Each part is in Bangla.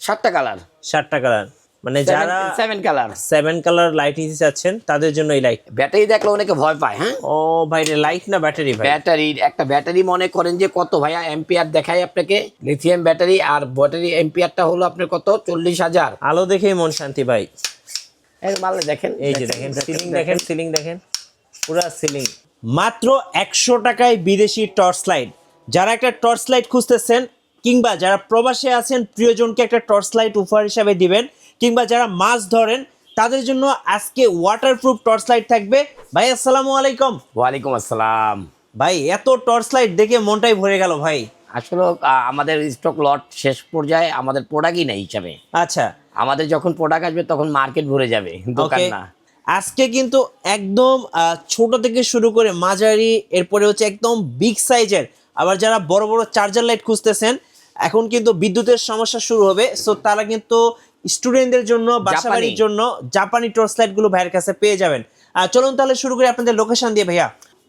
7টা কালার। 7টা কালার, মানে যারা 7 কালার 7 কালার লাইট নিতে চাচ্ছেন তাদের জন্য এই লাইট। ব্যাটারি দেখলে অনেকে ভয় পায়। হ্যাঁ, ও ভাই লাইট না ব্যাটারি ভাই? ব্যাটারি, একটা ব্যাটারি মনে করেন যে কত ভাইয়া এম্পিয়ার দেখাই আপনাকে, লিথিয়াম ব্যাটারি, আর ব্যাটারি এম্পিয়ারটা হলো আপনার কত 40,000। আলো দেখেই মন শান্তি ভাই। মালে দেখেন, এই যে দেখেন সিলিং, দেখেন সিলিং, দেখেন পুরো সিলিং। মাত্র 100 টাকায় বিদেশি টর্চ লাইট। যারা একটা টর্চ লাইট খুঁজতেছেন, কিংবা যারা প্রবাসে আছেন প্রিয়জনকে একটা টর্চ লাইট উপহার হিসাবে দিবেন, কিংবা যারা মাছ ধরেন তাদের জন্য আজকে ওয়াটারপ্রুফ টর্চ লাইট থাকবে। ভাই আসসালামু আলাইকুম। ওয়ালাইকুম আসসালাম। ভাই এত টর্চ লাইট দেখে মনটাই ভরে গেল ভাই। আসলে আমাদের স্টক লট শেষ পর্যায়ে, আমাদের প্রোডাক্টই নেই হিসাবে। আচ্ছা, আমাদের যখন প্রোডাক্ট আসবে তখন মার্কেট ভরে যাবে, দোকান না। আজকে কিন্তু একদম ছোট থেকে শুরু করে মাঝারি, এরপরে হচ্ছে একদম বিগ সাইজের, আবার যারা বড় বড় চার্জার লাইট খুঁজতেছেন, এখন কিন্তু বিদ্যুতের সমস্যা শুরু হবে, সো তারা কিন্তু স্টুডেন্টদের জন্য, বাসাবাড়ির জন্য জাপানি টর্চ লাইট গুলো ভাইয়ের কাছে পেয়ে যাবেন। চলুন তাহলে শুরু করি আপনাদের লোকেশন দিয়ে ভাইয়া।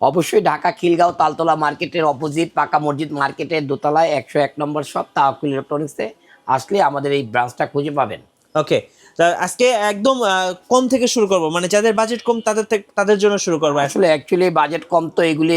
অবশ্যই ঢাকা খিলগাঁও তালতলা মার্কেটের অপোজিট পাকা মসজিদ মার্কেটের দোতলায় 101 নম্বর শপ তাওয়াক্কুল ইলেকট্রনিক্সে আসলে আমাদের এই ব্রাঞ্চটা খুঁজে পাবেন। ওকে, আজকে একদম কম থেকে শুরু করব, মানে যাদের বাজেট কম তাদের জন্য শুরু করবো। আসলে অ্যাকচুয়ালি বাজেট কম তো এগুলি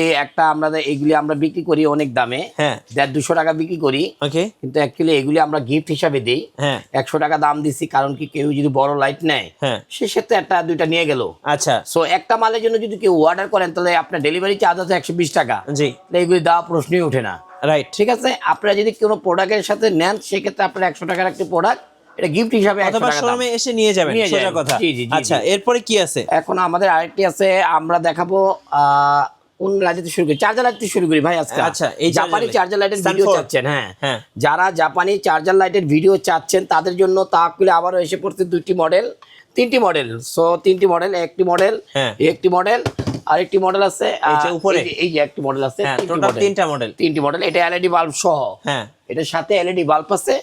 এগুলি আমরা বিক্রি করি অনেক দামে। হ্যাঁ, 150 টাকা বিক্রি করি। ওকে, কিন্তু অ্যাকচুয়ালি এগুলি আমরা গিফট হিসাবে দিই। হ্যাঁ, 100 টাকা দাম দিছি, কারণ কি কেউ যদি বড় লাইট নেয়, হ্যাঁ, সে সাথে একটা দুইটা নিয়ে গেল। আচ্ছা, সো একটা মালের জন্য যদি কেউ অর্ডার করেন তাহলে আপনার ডেলিভারি চার্জ আছে 120 টাকা। জি, এগুলি দেওয়া প্রশ্নই ওঠে না। রাইট, ঠিক আছে, আপনারা যদি কোনো প্রোডাক্টের সাথে নেন সেক্ষেত্রে আপনার 100 টাকার একটি প্রোডাক্ট, এটা গিফট হিসাবে 100 টাকা শোরুমে এসে নিয়ে যাবেন, সোজা কথা। আচ্ছা, এরপরে কি আছে? এখন আমাদের আরেকটি আছে, আমরা দেখাবো কোন লাইট শুরু করি, চার্জার লাইট শুরু করি ভাই আজকে। আচ্ছা, এই জাপানি চার্জার লাইটের ভিডিও চাচ্ছেন? হ্যাঁ, যারা জাপানি চার্জার লাইটের ভিডিও চাচ্ছেন তাদের জন্য তাওয়াক্কুলে আবারও এসে পড়ছে 2টি মডেল, 3টি মডেল। সো 3টি মডেল, একটি মডেল, একটি মডেল, আরেকটি মডেল আছে উপরে, এই যে একটি মডেল আছে, টোটাল 3টি মডেল। এটা এলইডি বাল্ব সহ। হ্যাঁ, এটার সাথে এলইডি বাল্ব আছে।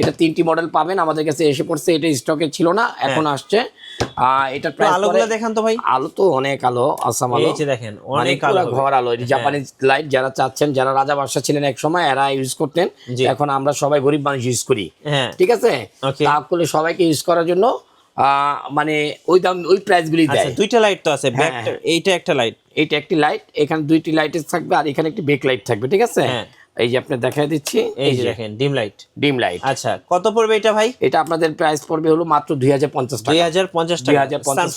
এটা 3টি মডেল পাবেন আমাদের কাছে এসে পড়ছে। এটা স্টকে ছিল না, এখন আসছে। এটা প্রাইস আলোগুলো দেখেন তো ভাই। আলো তো অনেক আলো, আসাম আলো, এই যে দেখেন অনেক আলো, ঘর আলো। এটা জাপানি লাইট যারা চাচ্ছেন, যারা রাজা বাদশা ছিলেন এক সময়, এরা ইউজ করতেন। এখন আমরা সবাই গরিব মানুষ ইউজ করি। ঠিক আছে, তাহলে সবাইকে ইউজ করার জন্য মানে ওই দাম, ওই প্রাইস গুলি দেয়। দুইটা লাইট তো আছে, এইটা একটা লাইট, এইটা একটি লাইট, এখানে 2টি লাইট থাকবে, আর এখানে একটি বেক লাইট থাকবে। ঠিক আছে, এই যে আপনি দেখাই দিচ্ছি, এই যে দেখেন ডিম লাইট। আচ্ছা, কত পড়বে এটা ভাই? এটা আপনাদের প্রাইস পড়বে হলো মাত্র 2050 টাকা। 2050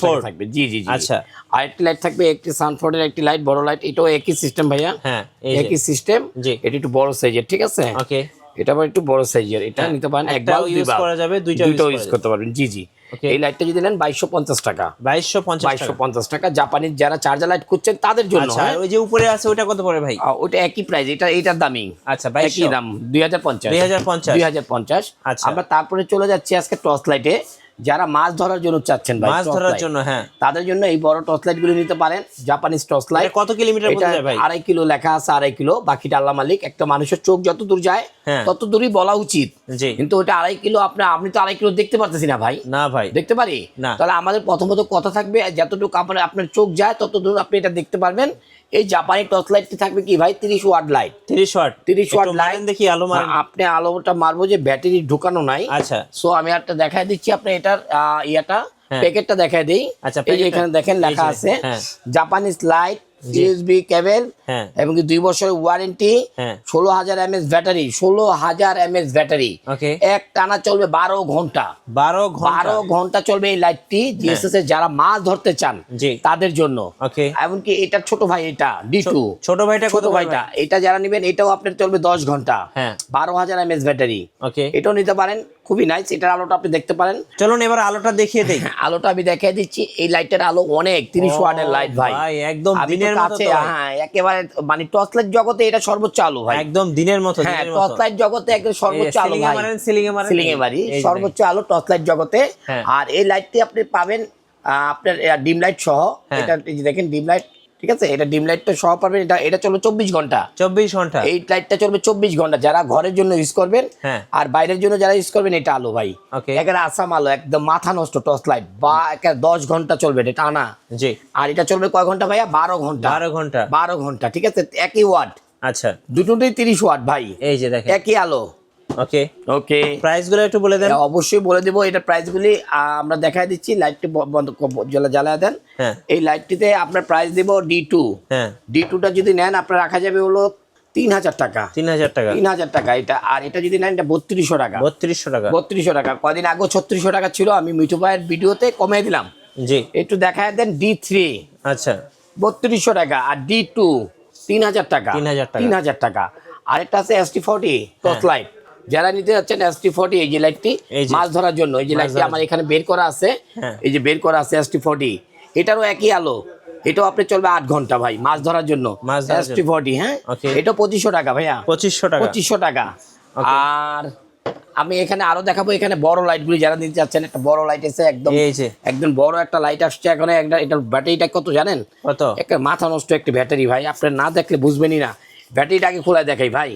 টাকা থাকবে। জি জি জি। আচ্ছা, আরেকটি লাইট থাকবে, একটি সানফোর্ডের একটি লাইট, বড় লাইট। এটাও একই সিস্টেম ভাইয়া। হ্যাঁ, একই সিস্টেম। এটা একটু বড় সাইজের। ঠিক আছে, ওকে, এটা আবার একটু বড় সাইজের। এটা নিতে পারেন, একবার ইউজ করা যাবে, দুইটাও ইউজ করতে পারবেন। জি জি। এই লাইটটা যদি নেন 2250 টাকা। 2250 টাকা। জাপানিজ যারা চার্জার লাইট খুঁজছেন তাদের জন্য। আচ্ছা, ওই যে উপরে আছে ওটা কত পড়ে ভাই? ওটা একই প্রাইস, এটার দামই। আচ্ছা, একই দাম, 2050। আচ্ছা, আমরা তারপরে চলে যাচ্ছি আজকে টর্চ লাইটে। যারা মাছ ধরার জন্য চাচ্ছেন ভাই, মাছ ধরার জন্য, হ্যাঁ, তাদের জন্য এই বড় টর্চ লাইট গুলো নিতে পারেন। জাপানিজ টর্চ লাইট কত কিলোমিটার পর্যন্ত যায় ভাই? 2.5 কিলো লেখা আছে, 2.5 কিলো। বাকিটা আল্লাহ মালিক। একটা মানুষের চোখ যত দূর যায় তত দূরই বলা উচিত, কিন্তু ওটা 2.5 কিলো। আপনি তো 2.5 কিলো দেখতে পারতেছি না ভাই। না ভাই, দেখতে পারি না। তাহলে আমাদের প্রথমত কথা থাকবে, যতটুকু আপনার চোখ যায় তত দূর আপনি এটা দেখতে পারবেন। এই জাপানি টর্চ লাইটটি থাকবে কি ভাই, 30 ওয়াট লাইট। 30 ওয়াট লাইট দেখি আলো মারেন। আপনি আলোটা মারবো যে ব্যাটারি ঢুকানো নাই। আচ্ছা, সো আমি একটা দেখাই দিচ্ছি, আপনি এটার ইয়াটা প্যাকেটটা দেখাই দেই। আচ্ছা, এই যে এখানে দেখেন লেখা আছে জাপানিজ লাইট, ইউএসবি কেবল, এবং 2 বছরের warranty, 16,000 mAh battery. 16,000 mAh battery, এক টানা চলবে 12 ঘন্টা। 12 ঘন্টা চলবে এই লাইটটি। জিএসএস এর যারা মাছ ধরতে চান তাদের জন্য। এমনকি এটা ছোট ভাই, এটা D2 ছোট ভাইটা, এটা যারা নেবেন এটাও আপনার চলবে 10 ঘন্টা। 12,000 mAh ব্যাটারি, এটাও নিতে পারেন। খুবই নাইস। এটার আলোটা আপনি দেখতে পারেন। চলুন এবার আলোটা দেখিয়ে দেই। আলোটা আমি দেখিয়ে দিচ্ছি। এই লাইটের আলো অনেক, 30 ওয়াটের লাইট ভাই, একদম দিনের কাছে। হ্যাঁ, একেবারে মানে টর্চ লাইট জগতে এটা সর্বোচ্চ আলো ভাই, একদম দিনের মতো। হ্যাঁ, টর্চ লাইট জগতে একদম সর্বোচ্চ আলো ভাই। সিলিং এ মারি সর্বোচ্চ আলো টর্চ লাইট জগতে। আর এই লাইটটি আপনি পাবেন আপনার ডিম লাইট সহ। এটা দেখেন ডিম লাইট। ঠিক আছে, এটা ডিম লাইটটা সহ পাবেন। এটা চলবে 24 ঘন্টা। এই লাইটটা চলবে 24 ঘন্টা যারা ঘরের জন্য ইউজ করবেন। আর বাইরের জন্য যারা ইউজ করবেন, এটা আলো ভাই একেবারে আসাম আলো, একদম মাথা নষ্ট টর্চ লাইট। বা 10 ঘন্টা চলবে এটা টানা। জি। আর এটা চলবে কয় ঘন্টা ভাইয়া? 12 ঘন্টা। 12 ঘন্টা। ঠিক আছে, একই ওয়াট। আচ্ছা, দুটোতেই 30 ওয়াট ভাই। এই যে দেখেন একই আলো। ওকে ওকে, প্রাইসগুলো একটু বলে দেন। অবশ্যই বলে দেবো। এটা প্রাইসগুলি আমরা দেখাই দিচ্ছি। লাইটটি বন্ধ জ্বালায় দেন। হ্যাঁ, এই লাইটটিতে আপনার প্রাইস দেবো D2। হ্যাঁ, D2টা যদি নেন আপনার রাখা যাবে হলো 3000 টাকা। 3000 টাকা, 3000 টাকা এটা। আর এটা যদি নেন এটা 3200 টাকা। 3200 টাকা, 3200 টাকা। কদিন আগে 3600 টাকা ছিল, আমি মিঠু ভাইয়ের ভিডিওতে কমিয়ে দিলাম। জি, একটু দেখায় দেন। D3 আচ্ছা 3200 টাকা। আর D2 3000 টাকা। 3000 টাকা, 3000 টাকা। আরেকটা আছে ST40 টর্চ লাইট। যারা নিতে যাচ্ছেন ST40, এই যে লাইটটি মাছ ধরার জন্য, এই যে লাইটটি আমার এখানে বের করা আছে, এই যে বের করা আছে ST40, এটারও একই আলো। এটাও আপনি চলবে 8 ঘন্টা ভাই, মাছ ধরার জন্য। ST40, হ্যাঁ, এটা 2500 টাকা ভাইয়া। 2500 টাকা, 2500 টাকা। আর আমি এখানে আরো দেখাবো। এখানে বড় লাইটগুলি যারা নিতে যাচ্ছেন, একটা বড় লাইট আছে, একদম একদম বড় একটা লাইট আসছে এখন। এটার ব্যাটারিটা কত জানেন? কত? একটা মাথা নষ্ট একটা ব্যাটারি ভাই, আপনি না দেখলে বুঝবেনই না। ব্যাটারিটাকে খোলা দেখাই ভাই,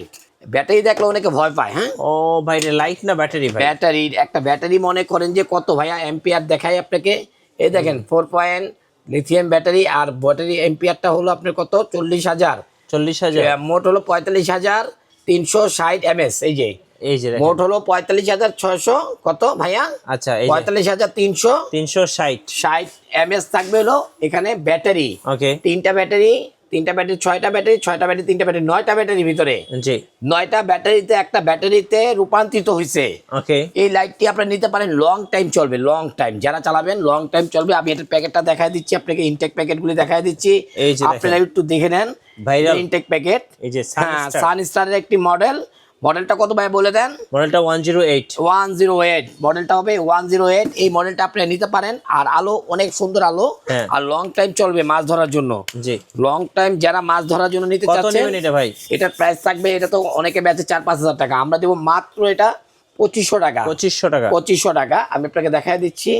ব্যাটারি দেখলে অনেকে ভয় পায়। হ্যাঁ, ও ভাই লাইট না ব্যাটারি? ভাই ব্যাটারি। একটা ব্যাটারি মনে করেন যে কত ভাইয়া এম্পিয়ার দেখাই আপনাকে। এই দেখেন 4 পয়েন্ট লিথিয়াম ব্যাটারি। আর ব্যাটারি এম্পিয়ারটা হলো আপনার কত? 40,000। 40,000, মোট হলো 45,360 mAh। এই যে মোট হলো 45,600 কত ভাইয়া? আচ্ছা, 45,360 mAh থাকবে হলো এখানে ব্যাটারি। ওকে, তিনটা ব্যাটারি, 6টা ব্যাটারি, 6টা ব্যাটারি, 3টা ব্যাটারি, 9টা ব্যাটারির ভিতরে। জি, 9টা ব্যাটারিতে একটা ব্যাটারিতে রূপান্তরিত হয়েছে। ওকে, এই লাইটটি আপনি নিতে পারেন, লং টাইম চলবে। লং টাইম যারা চালাবেন লং টাইম চলবে। আমি এটার প্যাকেটটা দেখাই দিচ্ছি আপনাকে, ইনটেক প্যাকেটগুলি দেখাই দিচ্ছি। আপনারা একটু দেখে নেন ভাইরাল ইনটেক প্যাকেট। এই যে সানস্টারের একটি মডেল। মডেলটা কত ভাই বলে দেন? মডেলটা 108 মডেলটা হবে 108। এই মডেলটা আপনি নিতে পারেন। আর আলো অনেক সুন্দর আলো, আর লং টাইম চলবে মাছ ধরার জন্য। জি, লং টাইম যারা মাছ ধরার জন্য নিতে চাচ্ছেন, এটা ভাই এটার প্রাইস থাকবে, এটা তো অনেকে বেচে 4-5 হাজার টাকা, আমরা দেবো মাত্র এটা 2500 টাকা। 2500 টাকা। আমি আপনাকে দেখাই দিচ্ছি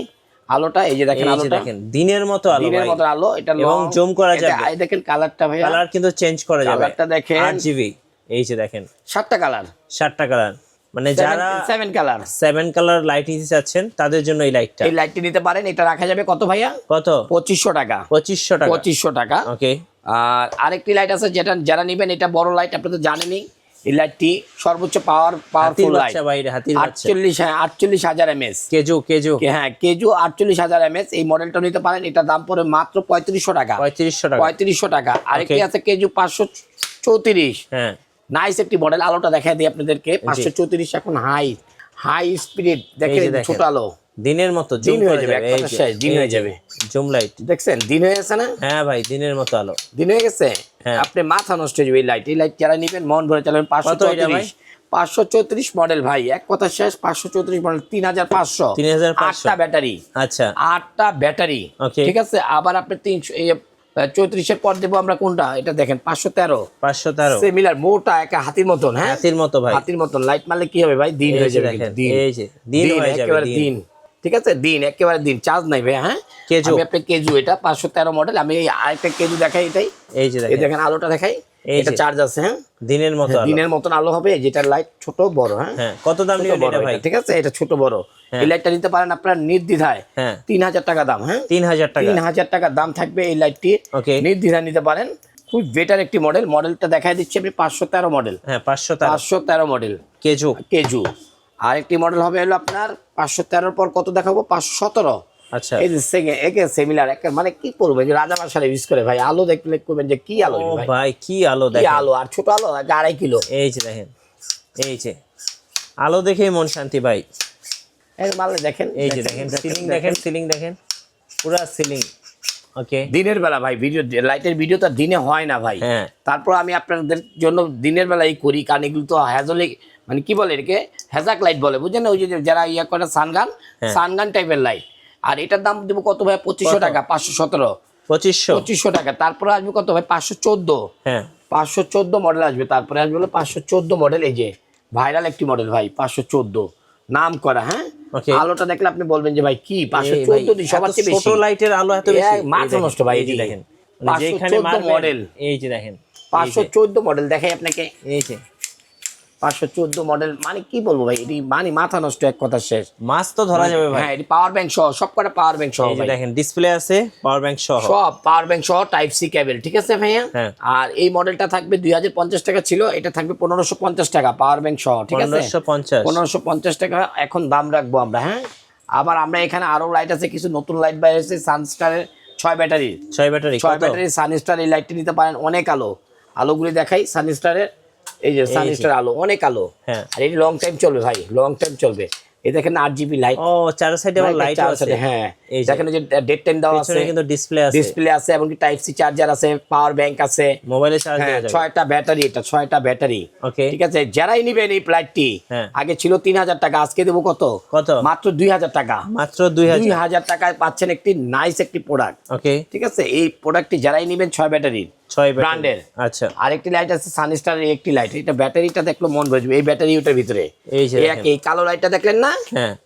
আলোটা। এই যে দেখেন আলোটা, দেখেন দিনের মতো আলো, দিনের মতো আলো। এটা লং জুম করা যাবে। এই দেখেন কালারটা ভাই, কালার কিন্তু চেঞ্জ করা যাবে। কালারটা দেখেন 8GB। এই যে দেখেন 7টা কালার, 7টা কালার, মানে যারা 7 কালার লাইট নিতে চাচ্ছেন তাদের জন্য এই লাইটটি নিতে পারেন। এটা রাখা যাবে কত ভাইয়া? কত? 2500 টাকা। 2500 টাকা। ওকে। আর আরেকটি লাইট আছে যেটা যারা নেবেন, এটা বড় লাইট, আপনারা তো জানেনই। এই লাইটটি সর্বোচ্চ পাওয়ারফুল লাইট, 48,000 mAh। কেজু, হ্যাঁ কেজু 48,000 mAh। এই মডেলটা নিতে পারেন। এটা দাম পড়ে মাত্র 3500 টাকা। 3500 টাকা। আরেকটি আছে কেজু 534। হ্যাঁ, নাইস একটি মডেল। আলোটা দেখাই দিই আপনাদেরকে। 534 এখন হাই স্পিড। দেখেন ছোট আলো, দিনের মতো দিন হয়ে যাবে, দিন হয়ে যাবে। জুম লাইট দেখছেন, দিন হয়ে গেছে না? হ্যাঁ ভাই, দিনের মতো আলো, দিন হয়ে গেছে। আপনি মাথা নষ্ট হয়ে যাবে এই লাইট। এই লাইট যারা নিবেন মন ভরে চালাবেন। 534 মডেল ভাই, এক কথা শেষ। 534 মডেল, 3500। 8টা ব্যাটারি। আচ্ছা, 8টা ব্যাটারি, ঠিক আছে। আবার আপনি 34-এর পর দেবো আমরা কোনটা, এটা দেখেন 513 সিমিলার, মোটা একা হাতির মতন। হ্যাঁ, হাতির মতো ভাই, হাতির মতন। লাইট মারলে কি হবে ভাই? দিন হয়ে যাবে, দিন একেবারে দিন। ঠিক আছে, দিন একেবারে দিন, চার্জ নাই ভাই। হ্যাঁ, আমি আপনার কেজু, এটা 513 মডেল। আমি এই আরেকটা কেজু দেখাই, এটাই। এই যে দেখেন আলোটা দেখাই, এটা চার্জ আছে। হ্যাঁ, দিনের মতো, দিনের মতন আলো হবে। যেটা লাইট ছোট বড়। হ্যাঁ, কত দাম নিবেন এটা ভাই? ঠিক আছে, এটা ছোট বড়। এই লাইটটা নিতে পারেন আপনার নির্দ্বিধায়। 3000 টাকা দাম। হ্যাঁ, 3000 টাকা দাম থাকবে এই লাইটটির। নির্দ্বিধায় নিতে পারেন। খুব বেটার একটি মডেল। মডেলটা দেখাই দিচ্ছি আমি, 513 মডেল। হ্যাঁ, 513 মডেল কেজু। আরেকটি মডেল হবে হলো আপনার 513 পর কত দেখাবো? 517। আচ্ছা, এই যে সিমিলার, মানে কি করবে, যে রাজা বাসারে ইউজ করে ভাই। আলো দেখলে করবেন যে কি আলো ভাই, কি আলো, কি আলো। আর ছোট আলো 2.5 কিলো। এই যে দেখেন, এই যে আলো দেখেই মন শান্তি ভাই। এই মালে দেখেন, এই যে দেখেন সিলিং, দেখেন সিলিং, দেখেন পুরা সিলিং। ওকে, দিনের বেলা ভাই ভিডিও, লাইটের ভিডিও তো দিনে হয় না ভাই। হ্যাঁ, তারপর আমি আপনাদের জন্য দিনের বেলাই করি, কারণ এগুলো তো হ্যাজলে, মানে কি বলে এটাকে, হ্যাজাক লাইট বলে, বুঝছেন? ওই যে যারা ইয়া করে সানগান টাইপের লাইট। আর এটার দাম দেবো কত ভাই? 2500 টাকা। 517 টাকা। তারপরে আসবে কত ভাই? 514। হ্যাঁ, 514 মডেল আসবে। তারপরে আসবে হলো 514 মডেল। এই যে ভাইরাল একটি মডেল ভাই, 514 নাম করা। হ্যাঁ, আলোটা দেখলে আপনি বলবেন যে ভাই কি 514 দি সবার চেয়ে বেশি। ছোট লাইটের আলো এত বেশি, মাথা নষ্ট ভাই। এই যে দেখেন 514 মডেল। এই যে দেখেন 514 মডেল দেখাই আপনাকে। এই যে 514 মডেল, মানে কি বলবো ভাই, এটি মানে মাথা নষ্ট, এক কথা শেষ। মাছ তো ধরা যাবে ভাই। হ্যাঁ, এটি পাওয়ার ব্যাংক সহ, সবকটা পাওয়ার ব্যাংক সহ। এই যে দেখেন ডিসপ্লে আছে, পাওয়ার ব্যাংক সহ, সব পাওয়ার ব্যাংক সহ, টাইপ সি কেবল, ঠিক আছে ভাইয়া। আর এই মডেলটা থাকবে 2050 টাকা ছিল, এটা থাকবে 1550 টাকা পাওয়ার ব্যাংক সহ, ঠিক আছে। 1550 টাকা এখন দাম রাখবো আমরা। হ্যাঁ, আবার আমরা এখানে আরো লাইট আছে, কিছু নতুন লাইট বাইরে এসেছে, সানস্টারের 6 ব্যাটারি সানস্টার। এই লাইটটি নিতে পারেন, অনেক আলো, আলোগুলি দেখাই সানস্টারের। এই যে সানস্টার আলো, অনেক আলো। আর এটি লং টাইম চলবে ভাই, লং টাইম চলবে। এই দেখেন 8 GB লাইট, ও চার সাইডে আবার লাইট আছে। হ্যাঁ, দেখেন যে ডেট টাইম দেওয়া আছে, কিন্তু ডিসপ্লে আছে এবং কি টাইপ সি চার্জার আছে, পাওয়ার ব্যাংক আছে, মোবাইলে চার্জ দেওয়া যাবে। 6টা ব্যাটারি, এটা 6টা ব্যাটারি, ওকে, ঠিক আছে। যারাই নেবেন এই লাইটটি, আগে ছিল 3000 টাকা, আজকে দেবো কত, মাত্র 2000 টাকা। মাত্র 2000 টাকায় পাচ্ছেন একটি নাইস একটি প্রোডাক্ট। ওকে, ঠিক আছে। এই প্রোডাক্টটি যারাই নেবেন 6 ব্যাটারির, 6 ব্র্যান্ডের। আচ্ছা, আরেকটি লাইট আছে সানস্টারের একটি লাইট, এটা ব্যাটারিটা দেখলে মন ভরে এই ব্যাটারি ওটার ভিতরে। এই কালো লাইটটা দেখলেন না,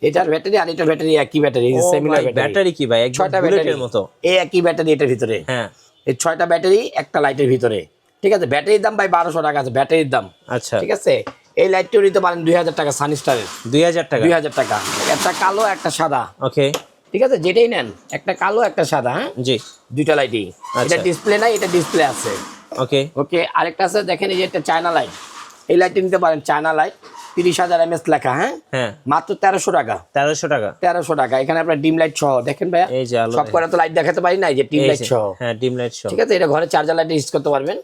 এটার ব্যাটারি আর এটার ব্যাটারি একই ব্যাটারি, সিমিলার ব্যাটারি। কি ভাই, 6টা ব্যাটারির মতো, এই একই ব্যাটারি এটার ভিতরে। হ্যাঁ, এই 6টা ব্যাটারি একটা লাইটের ভিতরে, ঠিক আছে। ব্যাটারির দাম ভাই 1200 টাকা আছে ব্যাটারির দাম। আচ্ছা, ঠিক আছে। এই লাইটটিও নিতে পারেন 2000 টাকা, সানস্টারের 2000 টাকা। একটা কালো একটা সাদা। ওকে, ঠিক আছে। যেটাই নেন, একটা কালো একটা সাদা। হ্যাঁ জি, দুইটা লাইটই। এটা ডিসপ্লে নাই, এটা ডিসপ্লে আছে। ওকে ওকে। আরেকটা আছে দেখেন, এই যে একটা চায়না লাইট, এই লাইটটি নিতে পারেন, চায়না লাইট 30,000 mAh লেখা। হ্যাঁ, মাত্র 1300 টাকা। 1300 টাকা। এখানে আপনার ডিম লাইট সহ, দেখেন ভাইয়া, সব করে তো লাইট দেখাতে পারি না, যে ডিম লাইট সহ। হ্যাঁ, ডিম লাইট সহ, ঠিক আছে। এটা ঘরে চার্জার লাইট ইউজ করতে পারবেন,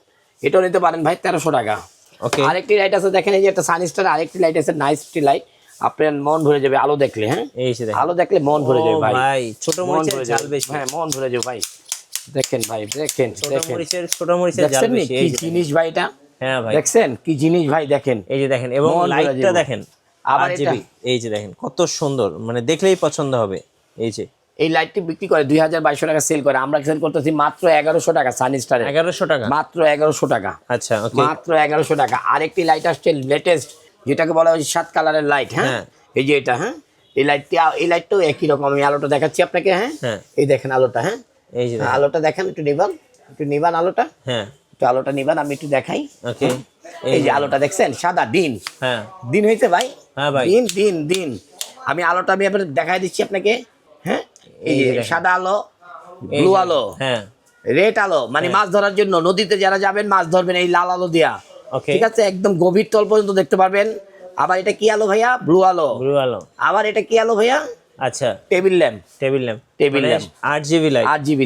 এটাও নিতে পারেন ভাই 1300 টাকা। ওকে। আরেকটি লাইট আছে দেখেন, এই যে একটা সানস্টার, আরেকটি লাইট আছে নাইস একটি লাইট, আপনার মন ভরে যাবে আলো দেখলে। হ্যাঁ, আলো দেখলে মন ভরে যাবে ভাই, ছোট মরিচের ঝাল বেশি। হ্যাঁ, মন ভরে যাবে ভাই। দেখেন ভাই, দেখেন ছোট মরিচের ঝাল বেশি। কি জিনিস ভাই এটা। হ্যাঁ ভাই, দেখছেন কি জিনিস ভাই, দেখেন এই যে দেখেন, এবং লাইটটা দেখেন, আবার এটা এই যে দেখেন কত সুন্দর, মানে দেখলেই পছন্দ হবে। এই যে এই লাইটটি বিক্রি করে 2200 টাকা সেল করে, আমরা সেল করতেছি মাত্র 1100 টাকা। সানস্টারে 1100 টাকা, মাত্র 1100 টাকা। আচ্ছা, ওকে, মাত্র 1100 টাকা। আরেকটি লাইট আসছে লেটেস্ট, যেটাকে বলা হয় 7 কালারের লাইট। হ্যাঁ, এই যে এটা। হ্যাঁ, এই লাইটটাও একই রকম। আমি আলোটা দেখাচ্ছি আপনাকে। হ্যাঁ, এই দেখেন আলোটা। হ্যাঁ, এই যে আলোটা দেখেন, একটু নিবান আলোটা। হ্যাঁ, একটু আলোটা নিবান, আমি একটু দেখাই। ওকে, এই যে আলোটা দেখছেন, সাদা দিন। হ্যাঁ, দিন হইছে ভাই। হ্যাঁ ভাই, দিন। আমি আলোটা আমি আপনাদের দেখাই দিচ্ছি আপনাকে। হ্যাঁ, এই যে সাদা আলো, ব্লু আলো, হ্যাঁ, রেড আলো, মানে মাছ ধরার জন্য নদীতে যারা যাবেন মাছ ধরবেন, এই লাল আলো দিয়া। ঠিক আছে, একদম গভীর তল পর্যন্ত দেখতে পারবেন। আবার এটা কি আলো ভাইয়া, ব্লু আলো। আবার এটা কি আলো ভাইয়া, আচ্ছা, টেবিল ল্যাম্প। 8GB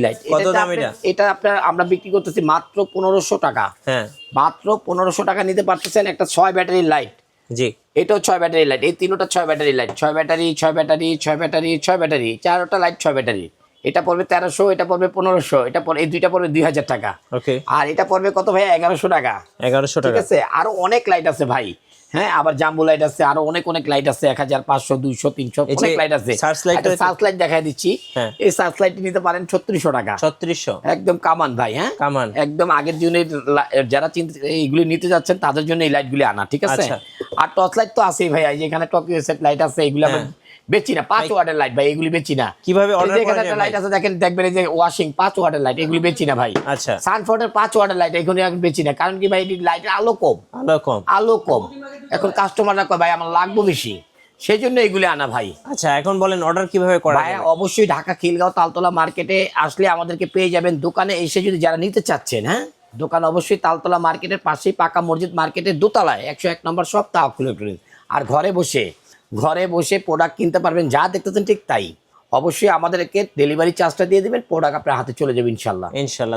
light. কত দাম এটা? এটা আপনার আমরা বিক্রি করতেছি মাত্র 1500 টাকা। হ্যাঁ, মাত্র 1500 টাকা নিতে পারতেছেন একটা 6 ব্যাটারির লাইট। জি, এটাও 6 ব্যাটারির লাইট। এই তিনটা 6 ব্যাটারির light, 6 battery 6 battery 6 battery 6 battery, চারটা লাইট 6 ব্যাটারি। এটা পড়বে 1300, এটা পড়বে 1500, এটা পড়বে, এই দুইটা পড়বে 2000 টাকা। ওকে। আর এটা পড়বে কত ভাই, 1100 টাকা। 1100 টাকা, ঠিক আছে। আরো অনেক লাইট আছে ভাই। হ্যাঁ, আবার জাম্বো লাইট আছে, আরো অনেক লাইট আছে, 1500, 200, 300 অনেক লাইট আছে। সার্চ লাইট দেখাই দিচ্ছি। এই সার্চ লাইটটি নিতে পারেন 3600 টাকা। 3600, একদম কামান ভাই। হ্যাঁ, কামান, একদম আগের দিনের যারা এইগুলি নিতে যাচ্ছেন তাদের জন্য এই লাইটগুলি আনা, ঠিক আছে। আর টর্চ লাইট তো আছেই ভাই, এই যে এখানে টকিও সেট লাইট আছে, এগুলো আমরা বেচি না। 5 ওয়াটের লাইট ভাই, এগুলি বেচি না। কিভাবে অর্ডার করা যায়? লাইট আছে দেখবেন, এই যে ওয়াশিং 5 ওয়াটের লাইট, এগুলি বেচি না ভাই। আচ্ছা, সানফোর্ডের 5 ওয়াটের লাইট এগুলি এখন বেচি না, কারণ কি ভাই, এই লাইটের আলো কম। এখন কাস্টমাররা কয় ভাই আমার লাগবে বেশি, সেই জন্য এগুলি আনা ভাই। আচ্ছা, এখন বলেন অর্ডার কিভাবে করা যায়? অবশ্যই ঢাকা খিলগাঁও তালতলা মার্কেটে আসলে আমাদেরকে পেয়ে যাবেন। দোকানে এসে যদি যারা নিতে চাচ্ছেন, হ্যাঁ, দোকান অবশ্যই তালতলা মার্কেটের পাশেই পাকা মসজিদ মার্কেটের দোতলায় 101 নম্বর শপ তাওয়াক্কুল ইলেকট্রনিক্স। আর ঘরে বসে প্রোডাক্ট কিনতে পারবেন, যা দেখতেছেন ঠিক তাই। অবশ্যই আমাদেরকে ডেলিভারি চার্জটা দিয়ে দিবেন, প্রোডাক্ট আপনার হাতে চলে যাবে ইনশাল্লাহ।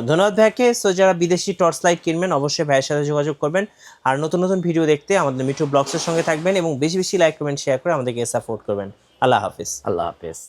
ধন্যবাদ ভাইকে। সো যারা বিদেশি টর্চ লাইট কিনবেন অবশ্যই ভাইয়ের সাথে যোগাযোগ করবেন। আর নতুন ভিডিও দেখতে আমাদের মিঠু ব্লগসের সঙ্গে থাকবেন এবং বেশি লাইক কমেন্ট শেয়ার করে আমাদেরকে সাপোর্ট করবেন। আল্লাহ হাফেজ।